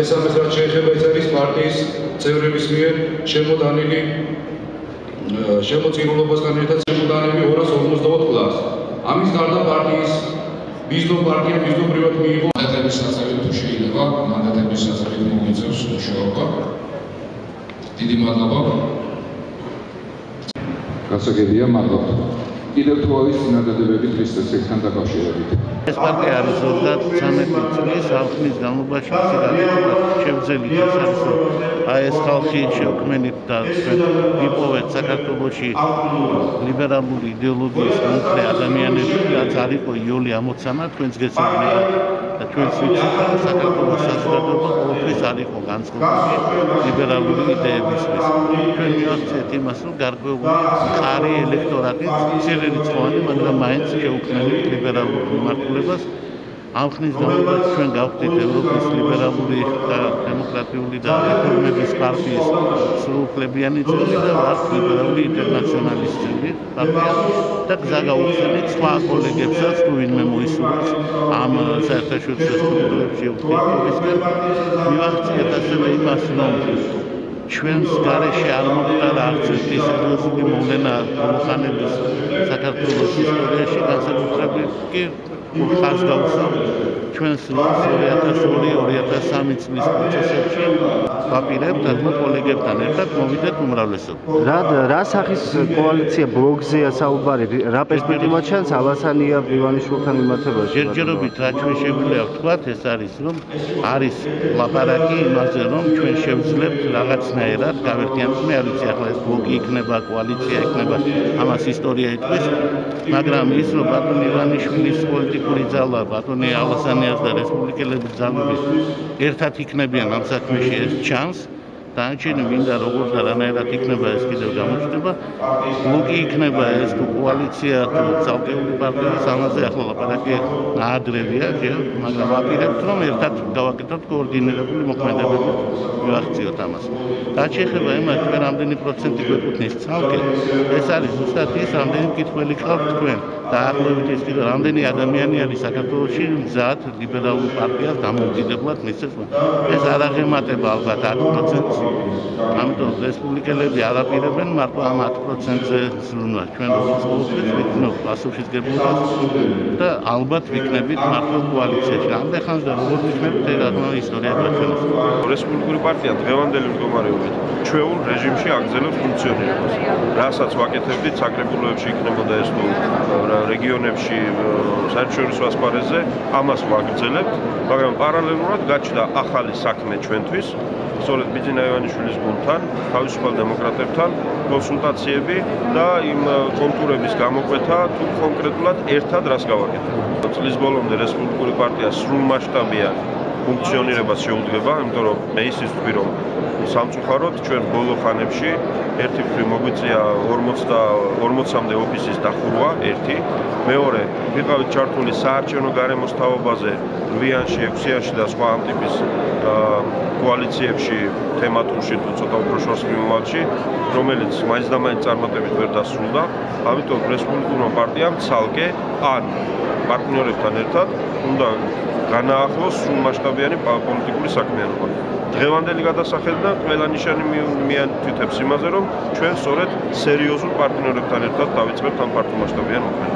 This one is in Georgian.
მესამეს რაც შეეხება ეს არის პარტიის წევრების მიერ შემოტანილი შემოწირულობასთან ერთად შემოტანილი 254 კლასს. ამის გარდა პარტიის ბიზნესპრივად მიიღო მანდატების საწევით თუ შეიძლება მანდატების საწევით მოგიწევს მუშაობა. დიდი მადლობა. გასაგებია, მადლობა. კიდევ თუ არის წინადადებები დღესასწაულთან დაკავშირებით. ეს პარტია არის 33 წლის ხალხის განმავლობაში შევძელით ეს არის ეს ხალხი შეუქმნით და მიპოვეთ საქართველოში ლიბერალური იდეოლოგიის მომხრე ადამიანები, რაც არ იყო იოლი ამოცანა თქვენს გეცნობინებათ და ჩვენს ვიცით საქართველოს საზოგადოება ყოველთვის არ იყო განწყობილი ლიბერალური იდეებისთვის. ჩვენ მივახცეთ იმას, რომ გარკვეული მყარი ელექტორატი ცირერიცხოვანი, მაგრამ მაინც შეუქმნით ლიბერალურ მიმართულებას. ამ ხნის განმავლობაში ჩვენ გავხდით ევროპის ლიბერალური და დემოკრატიული და რეფორმების პარტიის სრულუფლებიანი წევრი და ვართ ლიბერალური ინტერნაციონალისტები პარტია და გზა გავუხსენეთ სხვა კოლეგებსაც თუ ვინმე მოისურვებს ამ საერთაშორისო სტრუქტურებში ურთიერთობისკენ. მივახციეთ ასევე იმას, რომ ჩვენს გარეშე არ მოხდა არც ერთი სერიოზული მოვლენა მოხანების საქართველოს ისტორიაში, განსაკუთრებით კი ხაზს გავუსვამ ჩვენს 2002-2003 წლის პროცესებში ვაპირებთ ამ კოლეგებთან ერთად მოვიდეთ უმრავლესობა. რა სახის კოალიცია ბლოკზეა საუბარი? რა პერსპექტივა ჩანს ალასანია ივანიშვილთან მიმართებაში? ჯერჯერობით რაც ჩვენ შეგვიძლია ვთქვათ, ეს არის რომ არის ლაპარაკი იმაზე, რომ ჩვენ შევძლებთ რაღაცნაირად გავერთიანოთ. მე არ ვიცი ახლა ეს ბლოკი იქნება, კოალიცია იქნება, ამას ისტორია იტყვის, მაგრამ ის რომ ბატონი ივანიშვილის პოლიტიკური ძალა, ბატონი ალასანიას და რესპუბლიკელების ძალები ერთად იქნებიან ამ საქმეში, ეს ჩანს. დანარჩენი მინდა როგორც და რანაირად იქნება ეს კიდევ გამოჩნდება. ბლოკი იქნება ეს თუ კოალიცია თუ ცალკეული პარტიის, ამაზე ახლა ლაპარაკი აადრევია, მაგრამ ვაპირებთ რომ ერთად გავაკეთოთ კოორდინირებული მოქმედებები, მივახციოთ ამას. რაც შეეხება იმას, ჩვენ რამდენი პროცენტი გვეკუთვნის ცალკე, ეს არის ზუსტად ის, რამდენი მკითხველი გყავთ თქვენ. დაახლოებით ის კიდევ რამდენი ადამიანი არის საქართველოში მზად ლიბერალურ პარტიას დამოუკიდებლად მისცეს. ეს არ აღემატება ალბათ 10%-ს. ამიტომ რესპუბლიკელები არაპირებენ მარტო ამ 10%-ზე ზრუნვას. ჩვენ როგორც ყოველთვის ვიქნებთ პასუხისმგებლობას და ალბათ ვიქნებით მარტო კოალიციაში. ამდენ ხანს და როგორც ვიქნებით, ეს რადგან ისტორია გვაჩვენებს. რესპუბლიკური პარტია დღევანდელი მდგომარეობით ჩვეულ რეჟიმში აგრძელებს ფუნქციონირებას. რასაც ვაკეთებდით საკრებულოებში იქნებოდა ეს თუ რეგიონებში საერთაშორისო ასპარეზზე, ამას ვაგრძელებთ, მაგრამ პარალელურად გაჩნდა ახალი საქმე ჩვენთვის. სწორედ ბიძინა ივანიშვილის გუნდთან, თავისუფალ დემოკრატებთან კონსულტაციები და იმ კონტურების გამოკვეთა თუ კონკრეტულად ერთად რას გავაკეთებთ. წლის ბოლომდე რესპუბლიკური პარტია სრულმასშტაბიან ფუნქციონირებას შეუდგება, იმიტომ რომ მე ისიც ვთქვი, რომ სამწუხაროდ ჩვენ ბოლო ხანებში ერთი მხრივ მოგვიწია 40-მდე ოფისის დახურვა, ერთი, მეორე ვიყავით ჩართული საარჩევნო გარემოს თაობაზე 8-იანში, 6-იანში და სხვა ამ ტიპის კოალიციებში, თემატურში თუ ცოტა უფრო შორს მიმოვალში, რომელიც მაინც და მაინც წარმატებით ვერ დასრულდა. ამიტომ რესპუბლიკურმა პარტიამ ცალკე ან პარტნიორებთან ერთად უნდა განაახლოს სრულმასშტაბიანი პოლიტიკური საქმიანობა. დღევანდელი გადასახედიდან ყველა ნიშანი მიუთითებს იმაზე, რომ ჩვენ სწორედ სერიოზულ პარტნიორებთან ერთად დავიწყებთ ამ პარტიულ მასშტაბიან მოქმედებას.